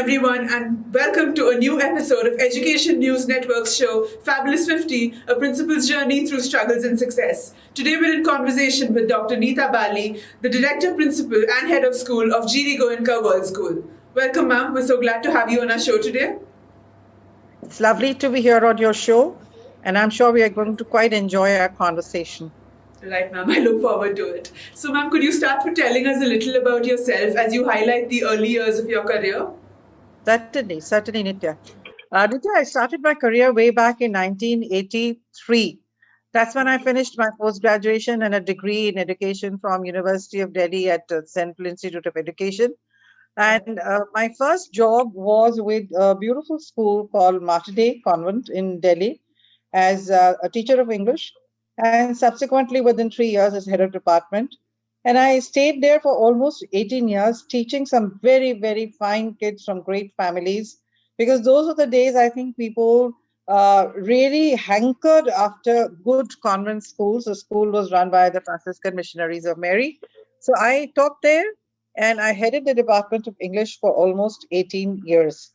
everyone, and welcome to a new episode of Education News Network's show, Fabulous 50, a principal's journey through struggles and success. Today we're in conversation with Dr. Neeta Bali, the Director, Principal, and Head of School of GD Goenka World School. Welcome, ma'am. We're so glad to have you on our show today. It's lovely to be here on your show, and I'm sure we are going to quite enjoy our conversation. Right, ma'am. I look forward to it. So, ma'am, could you start with telling us a little about yourself as you highlight the early years of your career? Certainly, Nitya. Nitya, I started my career way back in 1983. That's when I finished my post-graduation and a degree in education from University of Delhi at Central Institute of Education. And my first job was with a beautiful school called Martyrdale Convent in Delhi as a teacher of English, and subsequently within 3 years as head of department. And I stayed there for almost 18 years, teaching some very, very fine kids from great families, because those were the days I think people really hankered after good convent schools. The school was run by the Franciscan Missionaries of Mary. So I taught there, and I headed the Department of English for almost 18 years.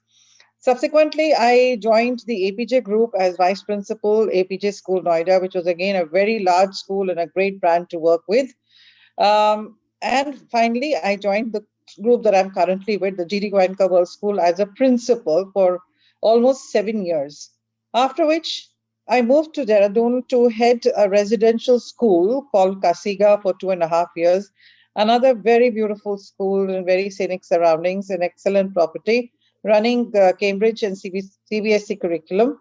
Subsequently, I joined the APJ group as vice principal, APJ School Noida, which was again a very large school and a great brand to work with. And finally, I joined the group that I'm currently with, the GD Goenka World School, as a principal for almost 7 years. After which, I moved to Dehradun to head a residential school called Kasiga for 2.5 years. Another very beautiful school and very scenic surroundings and excellent property, running Cambridge and CBSE curriculum.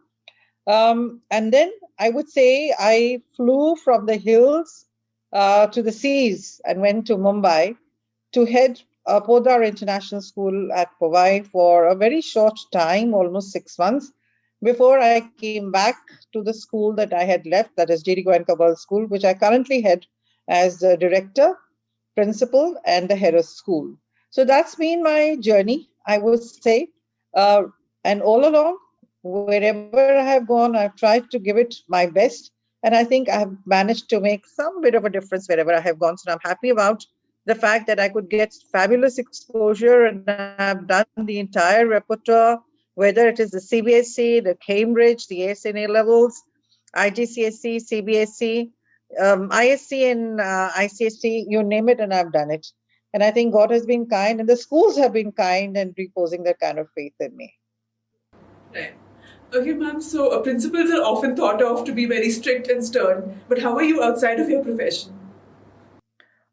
And then I would say I flew from the hills to the seas and went to Mumbai to head Podar International School at Powai for a very short time, almost 6 months, before I came back to the school that I had left, that is GD Goenka World School, which I currently head as the director, principal, and the head of school. So that's been my journey, I would say. And all along, wherever I have gone, I've tried to give it my best. And I think I have managed to make some bit of a difference wherever I have gone. So I'm happy about the fact that I could get fabulous exposure and I've done the entire repertoire, whether it is the CBSE, the Cambridge, the ASNA levels, IGCSE, CBSE, ISC and ICSE, you name it, and I've done it. And I think God has been kind and the schools have been kind and reposing that kind of faith in me. Right. Okay, ma'am. So, principals are often thought of to be very strict and stern, but how are you outside of your profession?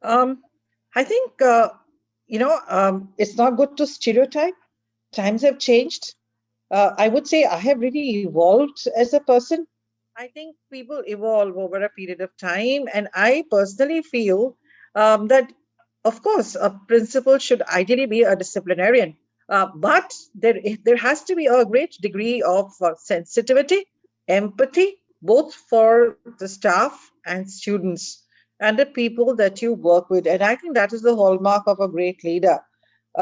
I think, it's not good to stereotype. Times have changed. I would say I have really evolved as a person. I think people evolve over a period of time. And I personally feel that, of course, a principal should ideally be a disciplinarian. But there has to be a great degree of sensitivity, empathy, both for the staff and students and the people that you work with. And I think that is the hallmark of a great leader.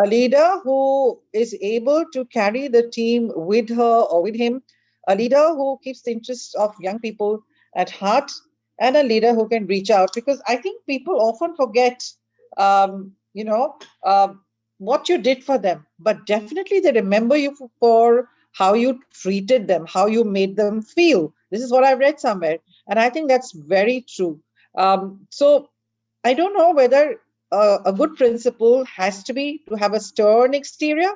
A leader who is able to carry the team with her or with him, a leader who keeps the interests of young people at heart, and a leader who can reach out. Because I think people often forget, um, you know, uh, what you did for them, but definitely they remember you for how you treated them, how you made them feel. This is what I've read somewhere, and I think that's very true. So I don't know whether a good principal has to have a stern exterior.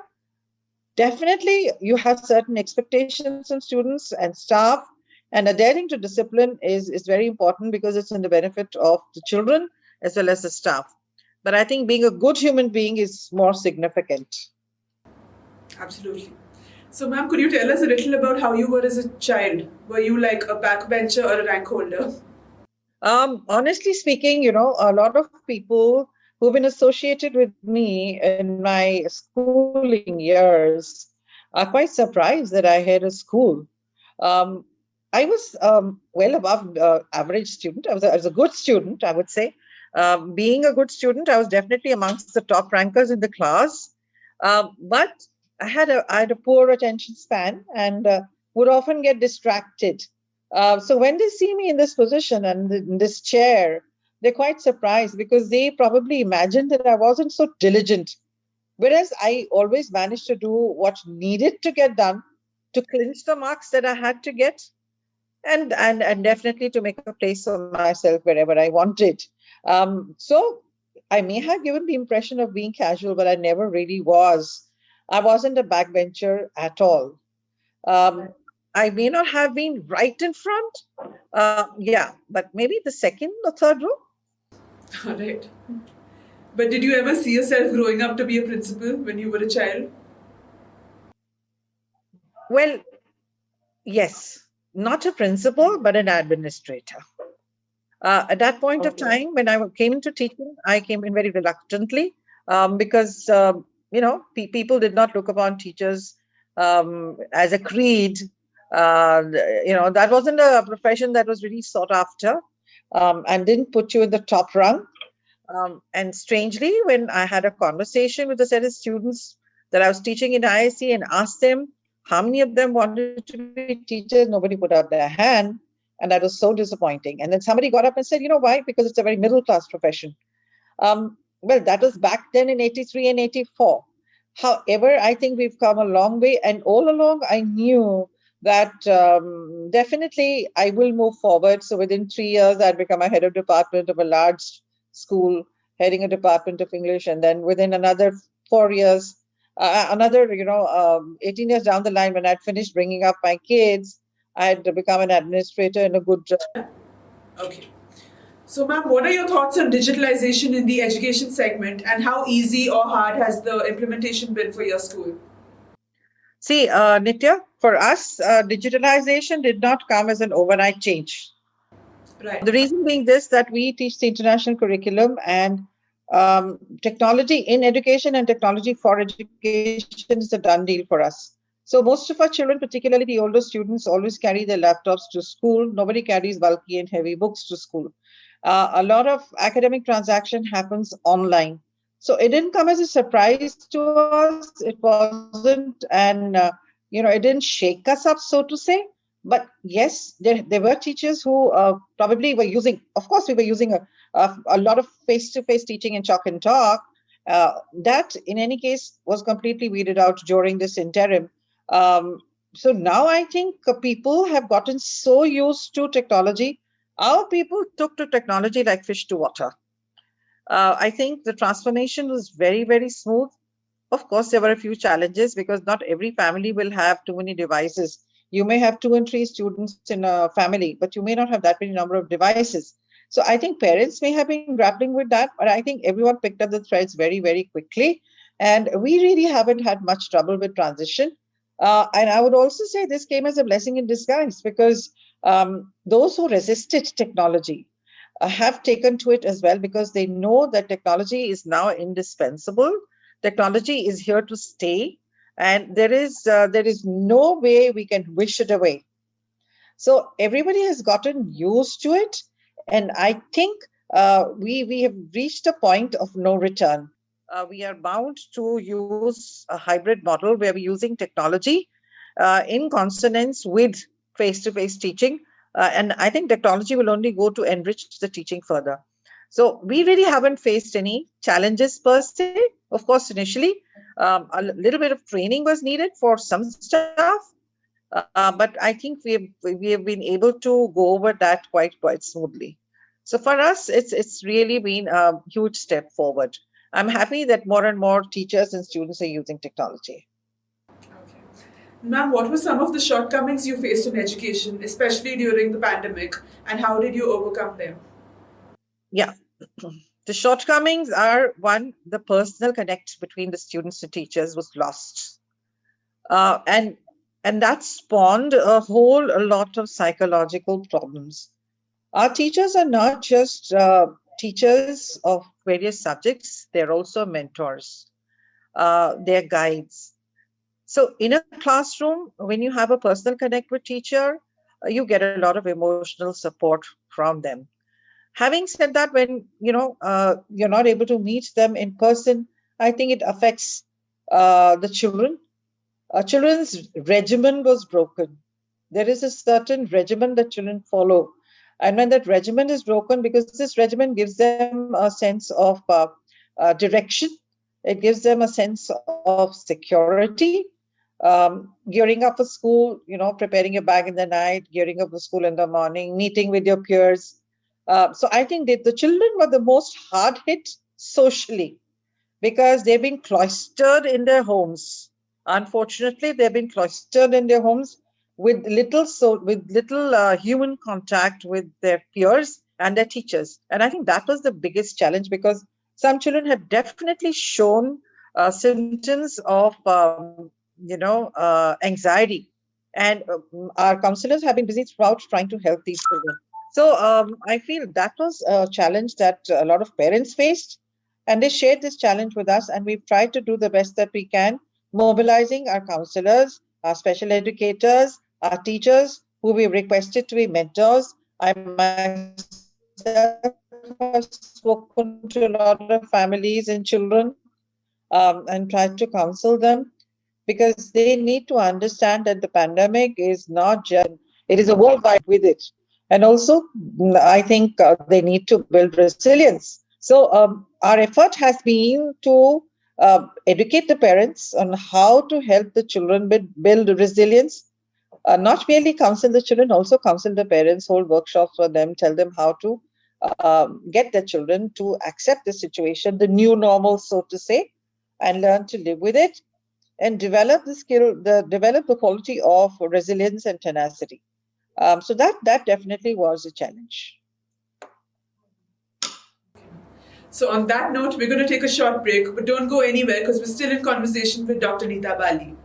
Definitely, you have certain expectations on students and staff, and adhering to discipline is very important because it's in the benefit of the children as well as the staff. But I think being a good human being is more significant. Absolutely. So, ma'am, could you tell us a little about how you were as a child? Were you like a backbencher or a rank holder? Honestly speaking, a lot of people who've been associated with me in my schooling years are quite surprised that I had a school. Um, I was well above average student. I was a good student, I would say. Being a good student, I was definitely amongst the top rankers in the class. But I had a poor attention span and would often get distracted. So when they see me in this position and in this chair, they're quite surprised because they probably imagined that I wasn't so diligent. Whereas I always managed to do what needed to get done to clinch the marks that I had to get, and definitely to make a place for myself wherever I wanted. So I may have given the impression of being casual, but I never really was. I wasn't a backbencher at all. Um, I may not have been right in front, yeah, but maybe the second or third row. All right. But did you ever see yourself growing up to be a principal when you were a child? Well, yes, not a principal, but an administrator. At that point of Okay. time, when came into teaching, I came in very reluctantly because people did not look upon teachers as a creed. That wasn't a profession that was really sought after, and didn't put you in the top rung. And strangely, when I had a conversation with a set of students that I was teaching in IIC and asked them how many of them wanted to be teachers, nobody put out their hand. And that was so disappointing. And then somebody got up and said, you know why? Because it's a very middle class profession. Well, that was back then in 83 and 84. However, I think we've come a long way. And all along, I knew that definitely I will move forward. So within 3 years, I'd become a head of department of a large school, heading a department of English. And then within another 4 years, another, 18 years down the line, when I'd finished bringing up my kids, I'd become an administrator in a good job. Okay. So, ma'am, what are your thoughts on digitalization in the education segment and how easy or hard has the implementation been for your school? See, Nitya, for us, digitalization did not come as an overnight change. Right. The reason being this, that we teach the international curriculum, and technology in education and technology for education is a done deal for us. So most of our children, particularly the older students, always carry their laptops to school. Nobody carries bulky and heavy books to school. A lot of academic transaction happens online. So it didn't come as a surprise to us. It wasn't, and it didn't shake us up, so to say. But yes, there were teachers who probably were using, of course, we were using a lot of face-to-face teaching and chalk and talk. That, in any case, was completely weeded out during this interim. Um, so now I think people have gotten so used to technology. Our people took to technology like fish to water. I think the transformation was very, very smooth. Of course, there were a few challenges because not every family will have too many devices. You may have 2 and 3 students in a family, but you may not have that many number of devices. So I think parents may have been grappling with that, but I think everyone picked up the threads very, very quickly. And we really haven't had much trouble with transition. And I would also say this came as a blessing in disguise because those who resisted technology have taken to it as well because they know that technology is now indispensable. Technology is here to stay, and there is no way we can wish it away. So everybody has gotten used to it, and I think we have reached a point of no return. We are bound to use a hybrid model where we're using technology in consonance with face-to-face teaching, and I think technology will only go to enrich the teaching further. So we really haven't faced any challenges per se. Of course, initially, a little bit of training was needed for some staff, but I think we have been able to go over that quite smoothly. So for us, it's really been a huge step forward. I'm happy that more and more teachers and students are using technology. Okay. Ma'am, what were some of the shortcomings you faced in education, especially during the pandemic, and how did you overcome them? Yeah. The shortcomings are one, the personal connect between the students and teachers was lost. And that spawned a whole lot of psychological problems. Our teachers are not just teachers of various subjects, they're also mentors, they're guides. So in a classroom, when you have a personal connect with teacher, you get a lot of emotional support from them. Having said that, when you're not able to meet them in person, I think it affects the children. Children's regimen was broken. There is a certain regimen that children follow. And when that regimen is broken, because this regimen gives them a sense of direction, It gives them a sense of security. Gearing up for school, preparing your bag in the night, gearing up for school in the morning, meeting with your peers. So I think that the children were the most hard hit socially because they've been cloistered in their homes. Unfortunately, they've been cloistered in their homes with little human contact with their peers and their teachers. And I think that was the biggest challenge because some children have definitely shown symptoms of anxiety, and our counselors have been busy throughout trying to help these children. So I feel that was a challenge that a lot of parents faced, and they shared this challenge with us, and we've tried to do the best that we can, mobilizing our counselors, our special educators, our teachers, who we requested to be mentors. I myself have spoken to a lot of families and children and tried to counsel them because they need to understand that the pandemic is not just it is a worldwide with it. And also, I think they need to build resilience. So, our effort has been to educate the parents on how to help the children build resilience. Not merely counsel the children, also counsel the parents, hold workshops for them, tell them how to get their children to accept the situation, the new normal, so to say, and learn to live with it and develop the quality of resilience and tenacity. So that definitely was a challenge. So, on that note, we're going to take a short break, but don't go anywhere because we're still in conversation with Dr. Neeta Bali.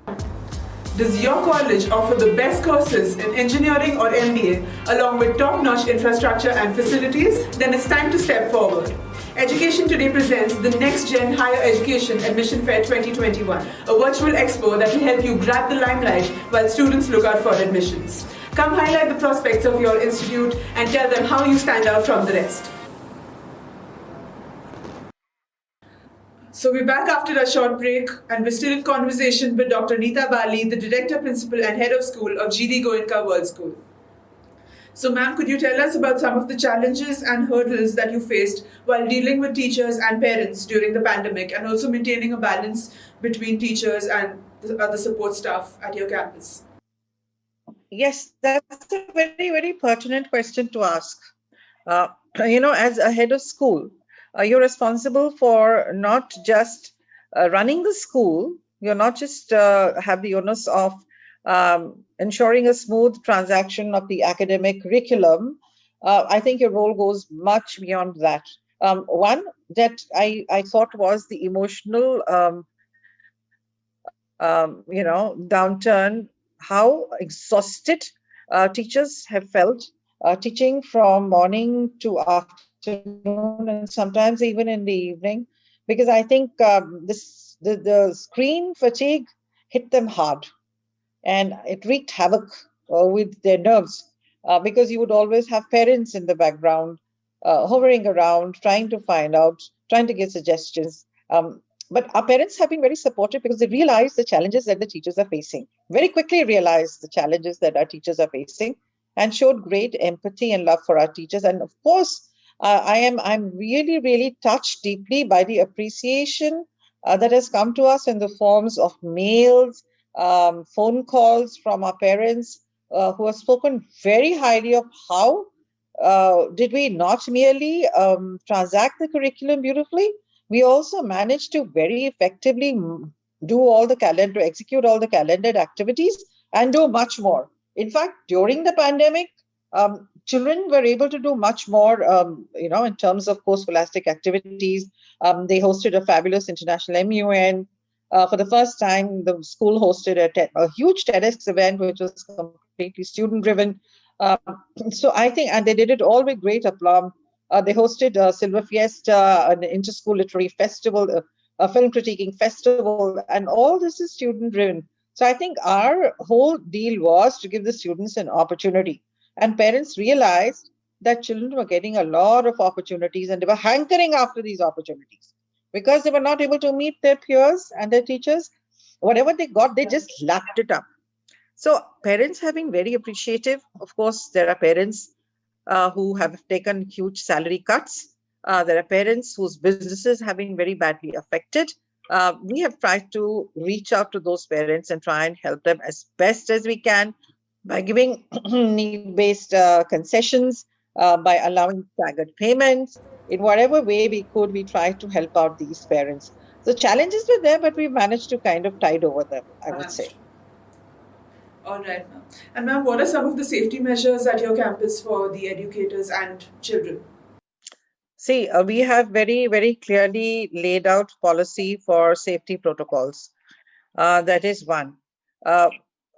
Does your college offer the best courses in engineering or MBA along with top-notch infrastructure and facilities? Then it's time to step forward. Education Today presents the Next Gen Higher Education Admission Fair 2021, a virtual expo that will help you grab the limelight while students look out for admissions. Come highlight the prospects of your institute and tell them how you stand out from the rest. So we're back after a short break, and we're still in conversation with Dr. Neeta Bali, the Director, Principal and Head of School of GD Goenka World School. So ma'am, could you tell us about some of the challenges and hurdles that you faced while dealing with teachers and parents during the pandemic, and also maintaining a balance between teachers and the other support staff at your campus? Yes, that's a very, very pertinent question to ask. As a head of school, you're responsible for not just running the school, you're not just have the onus of ensuring a smooth transaction of the academic curriculum. I think your role goes much beyond that. One that I thought was the emotional, downturn, how exhausted teachers have felt teaching from morning to afternoon and sometimes even in the evening, because I think the screen fatigue hit them hard and it wreaked havoc with their nerves because you would always have parents in the background hovering around, trying to find out, trying to give suggestions. But our parents have been very supportive because they realize the challenges that the teachers are facing, very quickly realized the challenges that our teachers are facing, and showed great empathy and love for our teachers. And of course, I'm really, really touched deeply by the appreciation that has come to us in the forms of mails, phone calls from our parents who have spoken very highly of how did we not merely transact the curriculum beautifully, we also managed to very effectively do all the calendar, execute all the calendared activities and do much more. In fact, during the pandemic, children were able to do much more, in terms of post-scholastic activities. They hosted a fabulous international MUN. For the first time, the school hosted a huge TEDx event, which was completely student-driven. So I think, and they did it all with great aplomb. They hosted a Silver Fiesta, an inter-school literary festival, a film critiquing festival, and all this is student-driven. So I think our whole deal was to give the students an opportunity. And parents realized that children were getting a lot of opportunities and they were hankering after these opportunities because they were not able to meet their peers and their teachers. Whatever they got, they just lapped it up. So parents have been very appreciative. Of course, there are parents who have taken huge salary cuts. There are parents whose businesses have been very badly affected. we have tried to reach out to those parents and try and help them as best as we can by giving need-based concessions, by allowing staggered payments. In whatever way we could, we tried to help out these parents. The challenges were there, but we managed to kind of tide over them, I would say. Managed. All right, ma'am. And ma'am, what are some of the safety measures at your campus for the educators and children? See, we have very, very clearly laid out policy for safety protocols. That is one. Uh,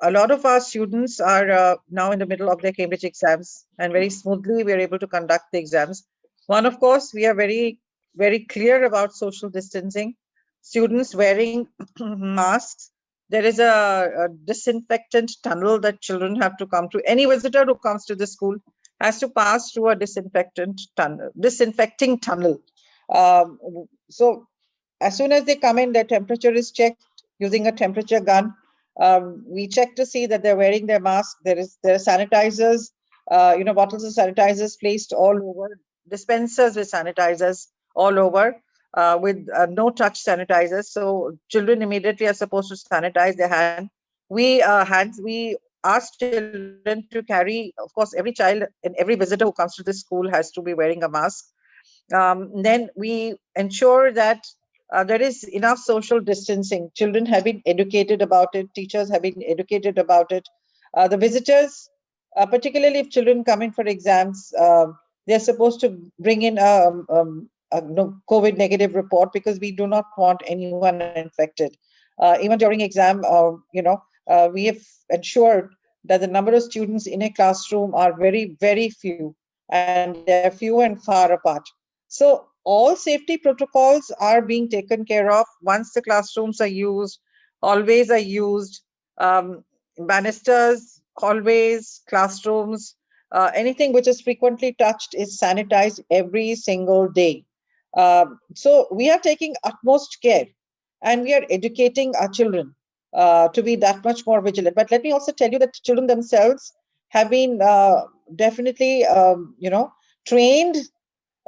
a lot of our students are now in the middle of their Cambridge exams, and very smoothly we are able to conduct the exams. One, of course, we are very, very clear about social distancing, students wearing masks. There is a disinfectant tunnel that children have to come to. Any visitor who comes to the school has to pass through a disinfecting tunnel. Um, so as soon as they come in, their temperature is checked using a temperature gun. We check to see that they're wearing their mask. There are sanitizers, bottles of sanitizers placed all over, dispensers with sanitizers all over, with no touch sanitizers. So children immediately are supposed to sanitize their hands. We ask children to carry, of course, every child and every visitor who comes to the school has to be wearing a mask. Then we ensure that there is enough social distancing. Children have been educated about it, teachers have been educated about it. The visitors, particularly if children come in for exams, they're supposed to bring in a COVID negative report, because we do not want anyone infected. Even during exam, we have ensured that the number of students in a classroom are very, very few, and they're few and far apart. So all safety protocols are being taken care of. Once the classrooms are used, always are used. Banisters, hallways, classrooms, anything which is frequently touched is sanitized every single day. So we are taking utmost care, and we are educating our children to be that much more vigilant. But let me also tell you that children themselves have been definitely, trained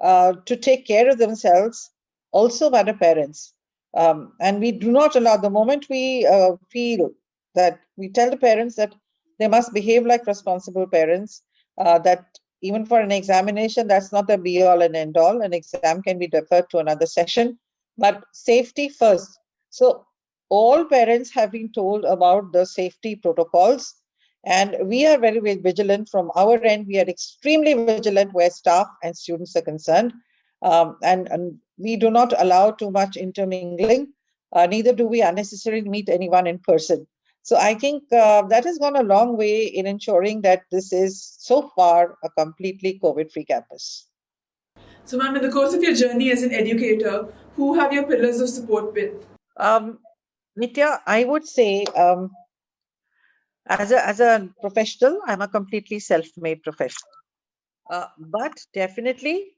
to take care of themselves also by the parents. And we do not allow, the moment we feel that, we tell the parents that they must behave like responsible parents, that even for an examination, that's not the be all and end all. An exam can be deferred to another session, but safety first. So all parents have been told about the safety protocols, and we are very, very vigilant from our end. We are extremely vigilant where staff and students are concerned. And we do not allow too much intermingling. Neither do we unnecessarily meet anyone in person. So I think that has gone a long way in ensuring that this is so far a completely COVID-free campus. So, ma'am, in the course of your journey as an educator, who have your pillars of support been? Um, Nitya, I would say, as a professional, I'm a completely self-made professional. But definitely,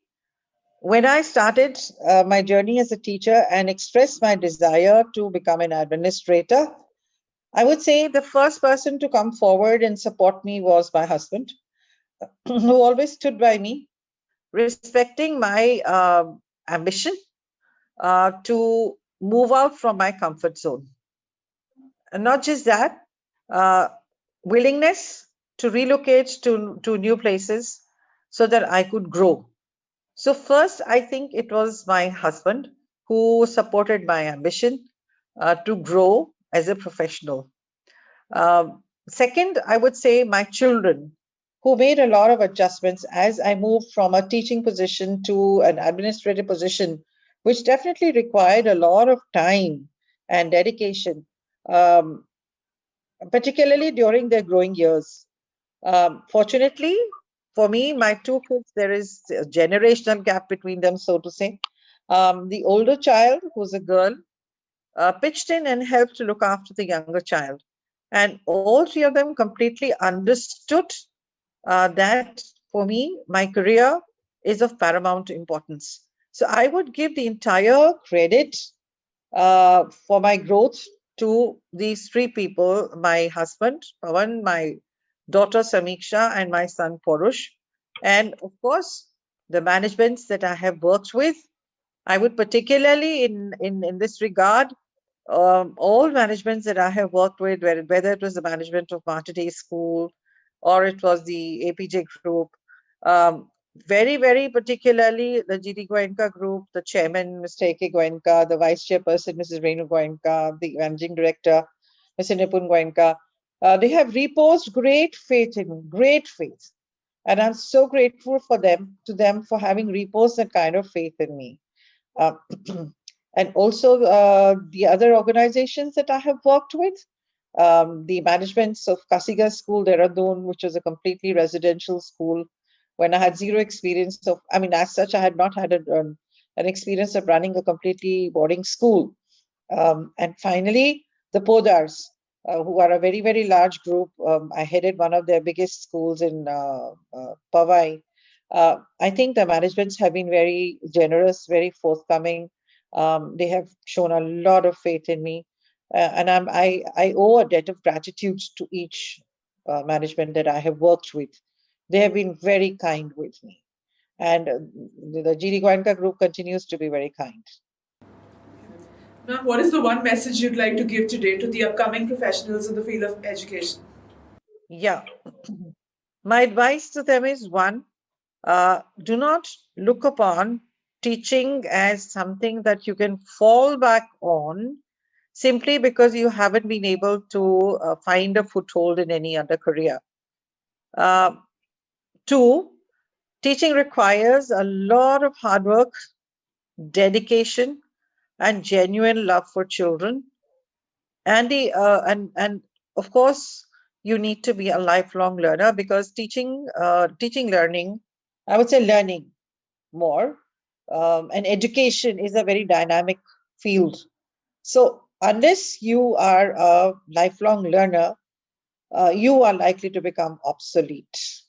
when I started my journey as a teacher and expressed my desire to become an administrator, I would say the first person to come forward and support me was my husband, who always stood by me, respecting my ambition to move out from my comfort zone. And not just that, uh, willingness to relocate to new places so that I could grow. So, first, I think it was my husband who supported my ambition to grow as a professional. Second, I would say my children, who made a lot of adjustments as I moved from a teaching position to an administrative position, which definitely required a lot of time and dedication, um, particularly during their growing years. Fortunately for me, my two kids, there is a generational gap between them, so to say. The older child, who's a girl, pitched in and helped to look after the younger child. And all three of them completely understood that for me, my career is of paramount importance. So I would give the entire credit for my growth to these three people: my husband, Pawan, my daughter Samiksha, and my son Porush. And of course, the managements that I have worked with, I would particularly in this regard, all managements that I have worked with, whether it was the management of Mater Dei School or it was the APJ group, um, very particularly the GD Goenka group, the chairman, Mr. A.K. Goenka, the vice chairperson, Mrs. Renu Goenka, the managing director, Mr. Nipun Goenka, they have reposed great faith in me, great faith. And I'm so grateful to them for having reposed that kind of faith in me. Uh, and also the other organizations that I have worked with, the managements of Kasiga School, Dehradun, which was a completely residential school, when I had zero experience of, I mean, as such, I had not had an experience of running a completely boarding school. And finally, the Podars, who are a very large group. I headed one of their biggest schools in Powai. I think the managements have been very generous, very forthcoming. They have shown a lot of faith in me, and I owe a debt of gratitude to each management that I have worked with. They have been very kind with me, and the GD Goenka group continues to be very kind. Ma'am, what is the one message you'd like to give today to the upcoming professionals in the field of education? Yeah. My advice to them is one, do not look upon teaching as something that you can fall back on simply because you haven't been able to find a foothold in any other career. Uh, Two, teaching requires a lot of hard work, dedication, and genuine love for children. And of course, you need to be a lifelong learner because teaching learning, I would say learning more, and education is a very dynamic field. So unless you are a lifelong learner, you are likely to become obsolete.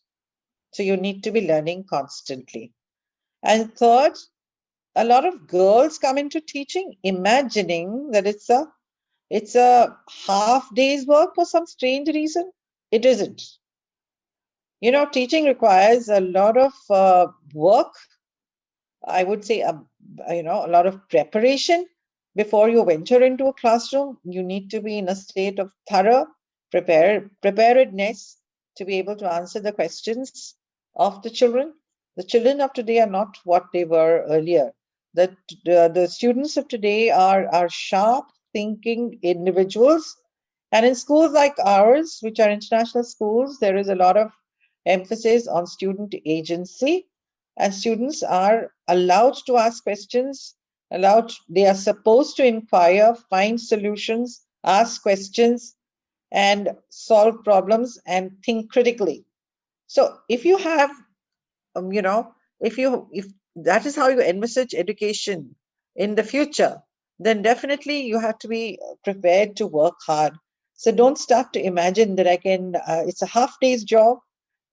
So you need to be learning constantly. And third, a lot of girls come into teaching imagining that it's a half day's work for some strange reason. It isn't. Teaching requires a lot of work. I would say, a lot of preparation before you venture into a classroom. You need to be in a state of thorough preparedness to be able to answer the questions of the children. The children of today are not what they were earlier. The students of today are sharp thinking individuals. And in schools like ours, which are international schools, there is a lot of emphasis on student agency, and students are allowed to ask questions, they are supposed to inquire, find solutions, ask questions, and solve problems and think critically. So if you have you know if that is how you envisage education in the future, then definitely you have to be prepared to work hard. So don't start to imagine that it's a half day's job.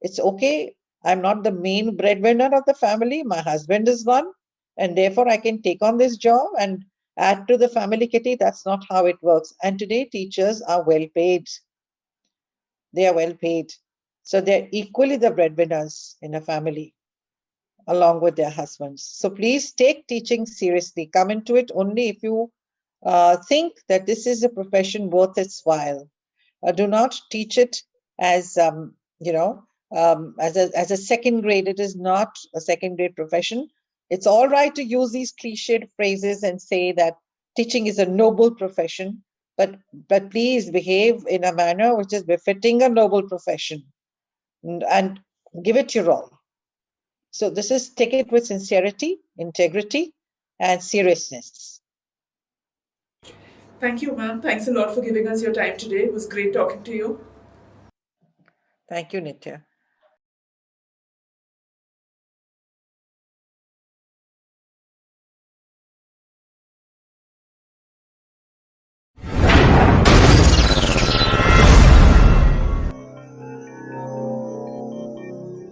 It's okay, I'm not the main breadwinner of the family, my husband is one, and therefore I can take on this job and add to the family kitty. That's not how it works. And today teachers are well paid. They are well paid, so they're equally the breadwinners in a family along with their husbands. So please take teaching seriously. Come into it only if you think that this is a profession worth its while. Do not teach it as as a second grade. It is not a second grade profession. It's all right to use these cliched phrases and say that teaching is a noble profession, but please behave in a manner which is befitting a noble profession, and give it your all. So this is, take it with sincerity, integrity, and seriousness. Thank you, ma'am. Thanks a lot for giving us your time today. It was great talking to you. Thank you, Nitya.